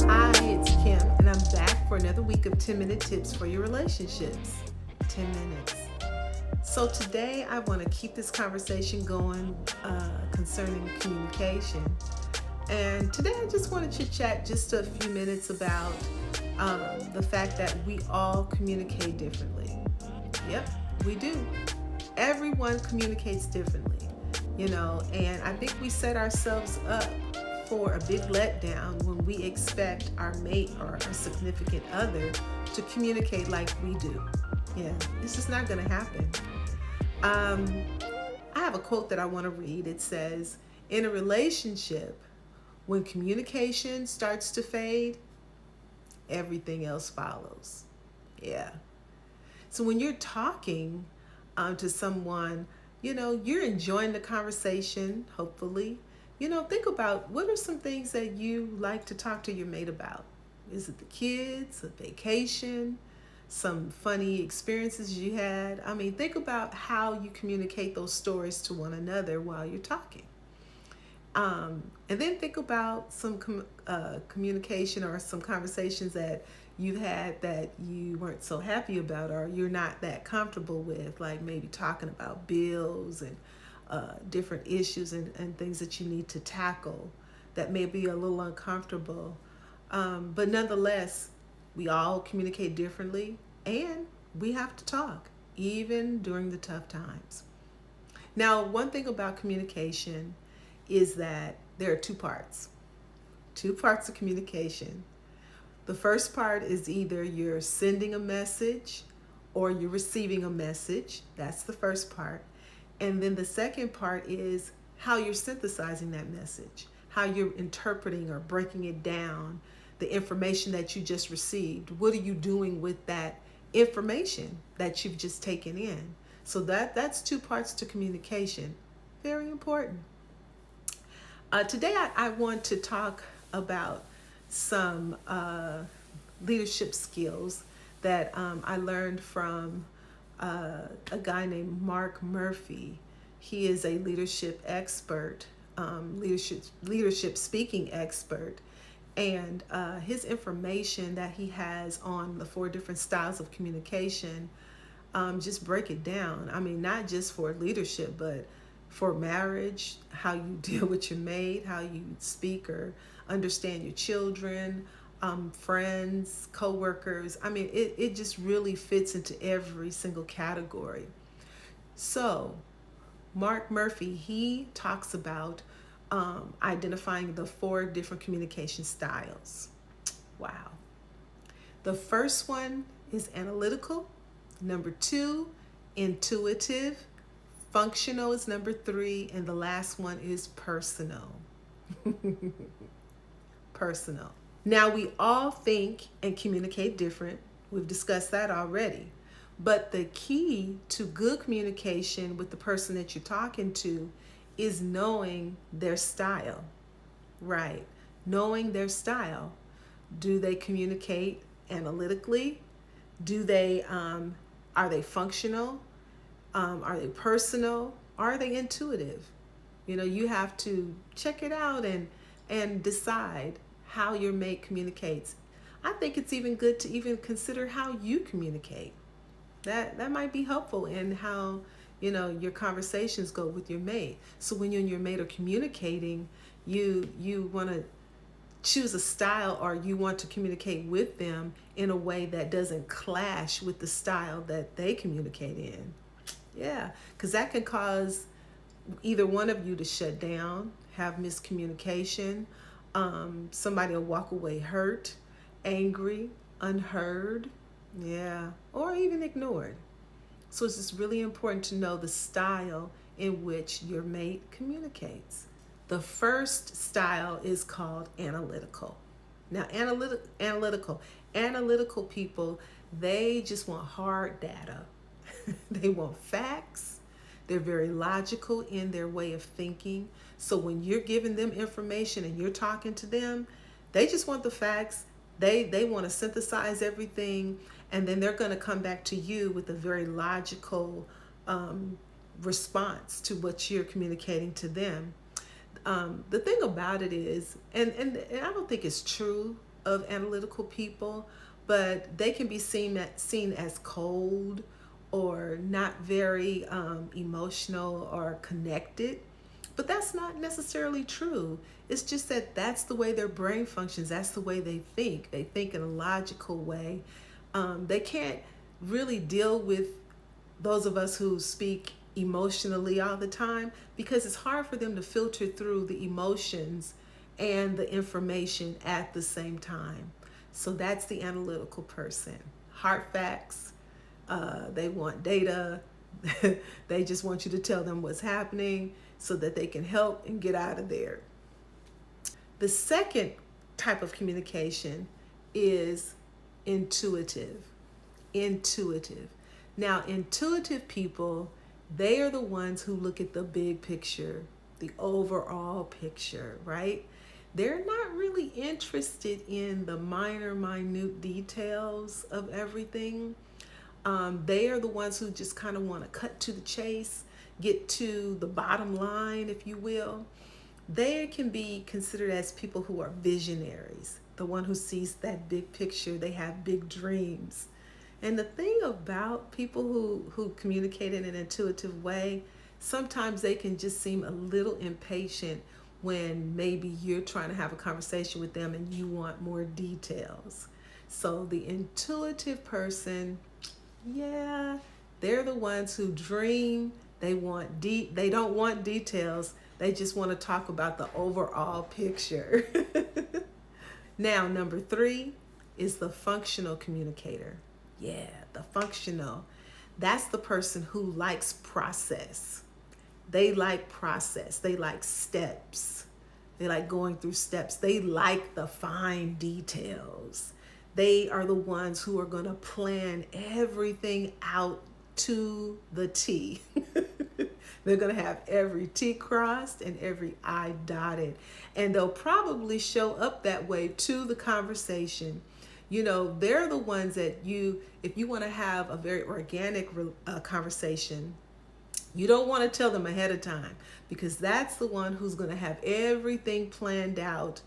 Hi, it's Kim, and I'm back for another week of 10-minute tips for your relationships. 10 minutes. So, today I want to keep this conversation going concerning communication. And today I just want to chit chat just a few minutes about the fact that we all communicate differently. Yep, we do. Everyone communicates differently, and I think we set ourselves up for a big letdown when we expect our mate or our significant other to communicate like we do. Yeah, it's just not going to happen. I have a quote that I want to read. It says, in a relationship, when communication starts to fade, everything else follows. Yeah. So when you're talking to someone, you're enjoying the conversation, hopefully. Think about what are some things that you like to talk to your mate about? Is it the kids, a vacation, some funny experiences you had? I mean, think about how you communicate those stories to one another while you're talking. And then think about some communication or some conversations that you've had that you weren't so happy about or you're not that comfortable with, like maybe talking about bills and different issues and things that you need to tackle that may be a little uncomfortable. But nonetheless, we all communicate differently and we have to talk, even during the tough times. Now, one thing about communication is that there are two parts of communication. The first part is either you're sending a message or you're receiving a message. That's the first part. And then the second part is how you're synthesizing that message, how you're interpreting or breaking it down, the information that you just received. What are you doing with that information that you've just taken in? So that's two parts to communication. Very important. Today I want to talk about some leadership skills that I learned from a guy named Mark Murphy. He is a leadership expert, leadership speaking expert, and his information that he has on the 4 different styles of communication, just break it down. I mean, not just for leadership, but for marriage, how you deal with your mate, how you speak or understand your children, friends, co-workers. I mean, it just really fits into every single category. So, Mark Murphy, he talks about identifying the 4 different communication styles. Wow. The first one is analytical. Number 2, intuitive. Functional is number 3, and the last one is personal. Personal. Now, we all think and communicate different. We've discussed that already. But the key to good communication with the person that you're talking to is knowing their style. Right. Knowing their style. Do they communicate analytically? Are they functional? Are they personal? Are they intuitive? You have to check it out and decide how your mate communicates. I think it's even good to even consider how you communicate. That might be helpful in how your conversations go with your mate. So when you and your mate are communicating, you want to choose a style, or you want to communicate with them in a way that doesn't clash with the style that they communicate in. Yeah, because that can cause either one of you to shut down, have miscommunication. Somebody will walk away hurt, angry, unheard, yeah, or even ignored. So it's just really important to know the style in which your mate communicates. The first style is called analytical. Now, analytical people, they just want hard data. They want facts. They're very logical in their way of thinking. So when you're giving them information and you're talking to them, they just want the facts. They want to synthesize everything, and then they're going to come back to you with a very logical response to what you're communicating to them. The thing about it is, and I don't think it's true of analytical people, but they can be seen as cold or not very emotional or connected. But that's not necessarily true. It's just that that's the way their brain functions. That's the way they think. They think in a logical way. They can't really deal with those of us who speak emotionally all the time, because it's hard for them to filter through the emotions and the information at the same time. So that's the analytical person. Hard facts. They want data. They just want you to tell them what's happening so that they can help and get out of there. The second type of communication is intuitive. Intuitive. Now, intuitive people, they are the ones who look at the big picture, the overall picture, right? They're not really interested in the minute details of everything. They are the ones who just kind of want to cut to the chase, get to the bottom line, if you will. They can be considered as people who are visionaries, the one who sees that big picture. They have big dreams. And the thing about people who communicate in an intuitive way, sometimes they can just seem a little impatient when maybe you're trying to have a conversation with them and you want more details. So the intuitive person, yeah, they're the ones who dream. They don't want details. They just want to talk about the overall picture. Now, number 3 is the functional communicator. Yeah, the functional. That's the person who likes process. They like process. They like steps. They like going through steps. They like the fine details. They are the ones who are going to plan everything out to the T. They're going to have every T crossed and every I dotted. And they'll probably show up that way to the conversation. You know, they're the ones that if you want to have a very organic conversation, you don't want to tell them ahead of time, because that's the one who's going to have everything planned out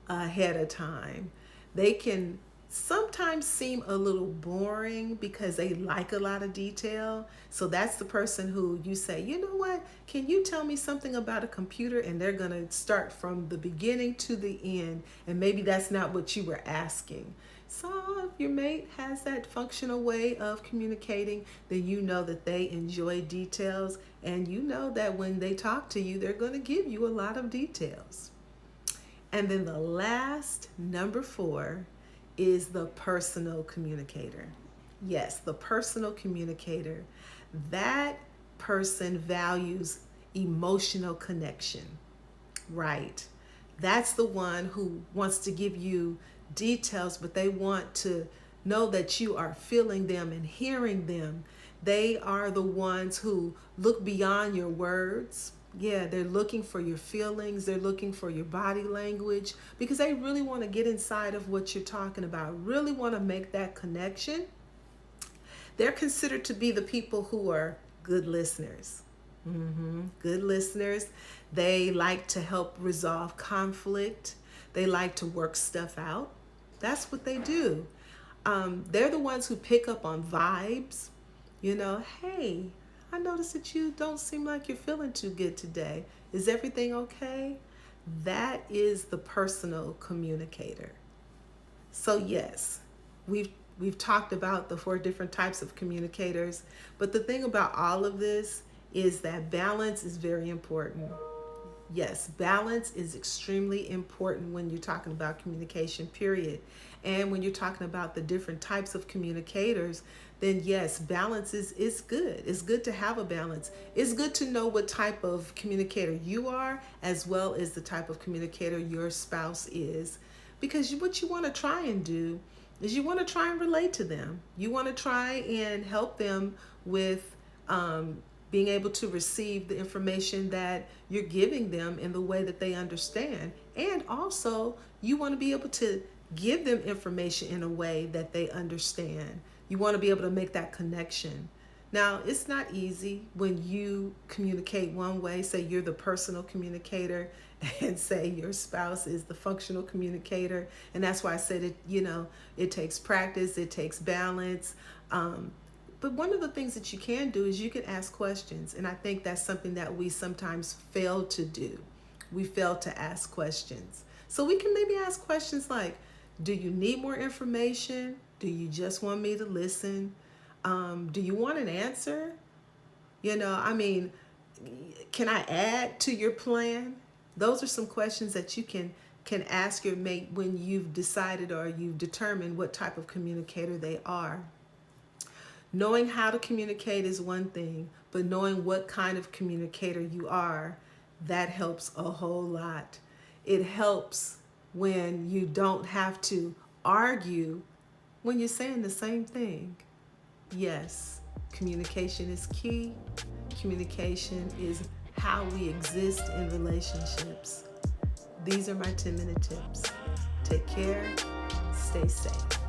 ahead of time. They can sometimes seem a little boring because they like a lot of detail. So that's the person who you say, you know what, can you tell me something about a computer? And they're going to start from the beginning to the end. And maybe that's not what you were asking. So if your mate has that functional way of communicating, then you know that they enjoy details. And you know that when they talk to you, they're going to give you a lot of details. And then the last, number 4, is the personal communicator. Yes, the personal communicator. That person values emotional connection, right? That's the one who wants to give you details, but they want to know that you are feeling them and hearing them. They are the ones who look beyond your words. Yeah, they're looking for your feelings. They're looking for your body language, because they really want to get inside of what you're talking about, really want to make that connection. They're considered to be the people who are good listeners. Good listeners. They like to help resolve conflict. They like to work stuff out. That's what they do. They're the ones who pick up on vibes. You know, hey, I noticed that you don't seem like you're feeling too good today. Is everything okay? That is the personal communicator. So yes, we've talked about the 4 different types of communicators, but the thing about all of this is that balance is very important. Yes, balance is extremely important when you're talking about communication, period. And when you're talking about the different types of communicators, then yes, balance is good. It's good to have a balance. It's good to know what type of communicator you are, as well as the type of communicator your spouse is. Because what you want to try and do is you want to try and relate to them. You want to try and help them with being able to receive the information that you're giving them in the way that they understand. And also, you want to be able to give them information in a way that they understand. You want to be able to make that connection. Now, it's not easy when you communicate one way, say you're the personal communicator, and say your spouse is the functional communicator. And that's why I said it takes practice, it takes balance. But one of the things that you can do is you can ask questions. And I think that's something that we sometimes fail to do. We fail to ask questions. So we can maybe ask questions like, do you need more information? Do you just want me to listen? Do you want an answer? Can I add to your plan? Those are some questions that you can ask your mate when you've decided or you've determined what type of communicator they are. Knowing how to communicate is one thing, but knowing what kind of communicator you are, that helps a whole lot. It helps when you don't have to argue when you're saying the same thing. Yes, communication is key. Communication is how we exist in relationships. These are my 10-minute tips. Take care. Stay safe.